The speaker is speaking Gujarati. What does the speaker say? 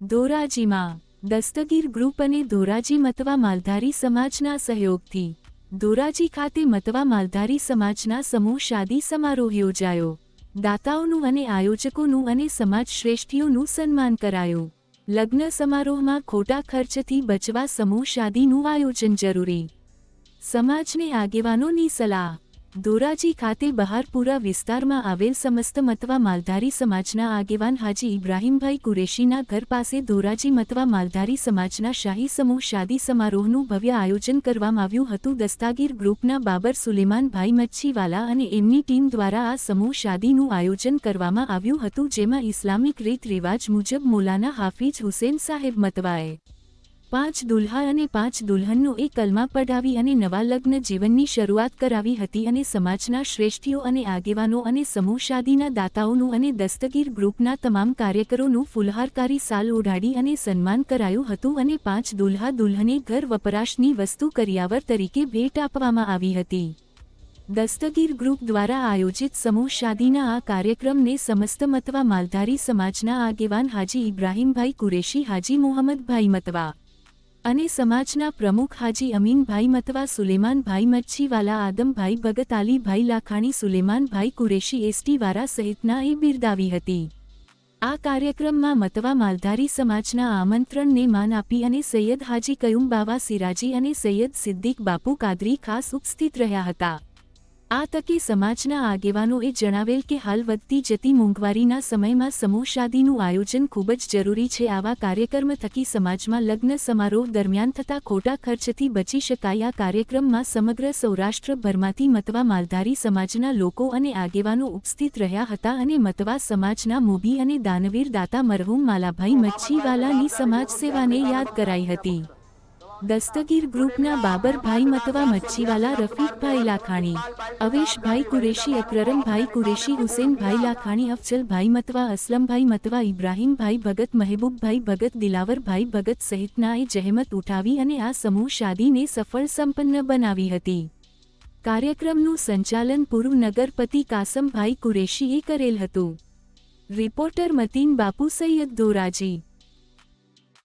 ધોરાજીમાં દસ્તગીર ગ્રુપ અને ધોરાજી મતવા માલધારી સમાજના સહયોગથી ધોરાજી ખાતે મતવા માલધારી સમાજના સમૂહ શાદી સમારોહ યોજાયો. દાતાઓનું અને આયોજકોનું અને સમાજ શ્રેષ્ઠીઓનું સન્માન કરાયું. લગ્ન સમારોહમાં ખોટા ખર્ચથી બચવા સમૂહ શાદીનું આયોજન જરૂરી. સમાજને આગેવાનોની સલાહ. ધોરાજી ખાતે બહારપુરા વિસ્તારમાં આવેલ સમસ્ત મતવા માલધારી સમાજના આગેવાન હાજી ઇબ્રાહીમભાઈ કુરેશીના ઘર પાસે ધોરાજી મતવા માલધારી સમાજના શાહી સમૂહ શાદી સમારોહનું ભવ્ય આયોજન કરવામાં આવ્યું હતું. દસ્તાગીર ગ્રુપના બાબર સુલેમાનભાઈ મચ્છીવાલા અને એમની ટીમ દ્વારા આ સમૂહ શાદીનું આયોજન કરવામાં આવ્યું હતું, જેમાં ઇસ્લામિક રીત રિવાજ મુજબ મૌલાના હાફિજ હુસેન સાહેબ મતવાએ 5 દુલ્હા અને 5 દુલ્હનનો એક કલમા પઢાવી અને નવા લગ્ન જીવનની શરૂઆત કરાવી હતી અને સમાજના શ્રેષ્ઠીઓ અને આગેવાનો અને સમૂહ શાદીના દાતાઓનું અને દસ્તગીર ગ્રુપના તમામ કાર્યકરોનું ફુલહારકારી સાલ ઓઢાડી અને સન્માન કરાયું હતું અને 5 દુલ્હા દુલ્હને ઘર વપરાશની વસ્તુ કરિયાવર તરીકે ભેટ આપવામાં આવી હતી. દસ્તગીર ગ્રુપ દ્વારા આયોજિત સમૂહ શાદીના આ કાર્યક્રમને સમસ્ત મતવા માલધારી સમાજના આગેવાન હાજી ઇબ્રાહીમભાઈ કુરેશી, હાજી મોહમ્મદભાઈ મતવા અને સમાજના પ્રમુખ હાજી અમીનભાઈ મતવા, સુલેમાનભાઈ મચ્છીવાલા, આદમભાઈ ભગત, આલીભાઈ લાખાણી, સુલેમાનભાઈ કુરેશી, એસટી વારા સહિતનાએ બિરદાવી હતી. આ કાર્યક્રમમાં મતવા માલધારી સમાજના આમંત્રણને માન આપી અને સૈયદ હાજી કયુમ બાવા સિરાજી અને સૈયદ સિદ્દીક બાપુ કાદરી ખાસ ઉપસ્થિત રહ્યા હતા. આ તકે સમાજના આગેવાનોએ જણાવેલ કે હાલ વધતી જતી મોંઘવારીના સમયમાં સમૂહ શાદીનું આયોજન ખૂબ જ જરૂરી છે. આવા કાર્યક્રમ થકી સમાજમાં લગ્ન સમારોહ દરમિયાન થતા ખોટા ખર્ચથી બચી શકાય. આ કાર્યક્રમમાં સમગ્ર સૌરાષ્ટ્રભરમાંથી મતવા માલધારી સમાજના લોકો અને આગેવાનો ઉપસ્થિત રહ્યા હતા અને મતવા સમાજના મોભી અને દાનવીર દાતા મરહૂમ માલાભાઈ મચ્છીવાલાની સમાજ સેવાને યાદ કરાઈ હતી. દસ્તગીર ગ્રુપના બાબરભાઈ મતવા, મચ્છીવાલા, રફીકભાઈ લાખાણી, અવેશભાઈ કુરેશી, અકરમભાઈ કુરેશી, હુસેનભાઈ લાખાણી, અફજલભાઈ મતવા, અસલમભાઈ મતવા, ઇબ્રાહીમભાઈ ભગત, મહેબૂબભાઈ ભગત, દિલાવરભાઈ ભગત સહિતનાએ જહેમત ઉઠાવી અને આ સમૂહ શાદીને સફળ સંપન્ન બનાવી હતી. કાર્યક્રમનું સંચાલન પૂર્વ નગરપતિ કાસમભાઈ કુરેશીએ કરેલ હતું. રિપોર્ટર મતીન બાપુ, સૈયદ, ધોરાજી.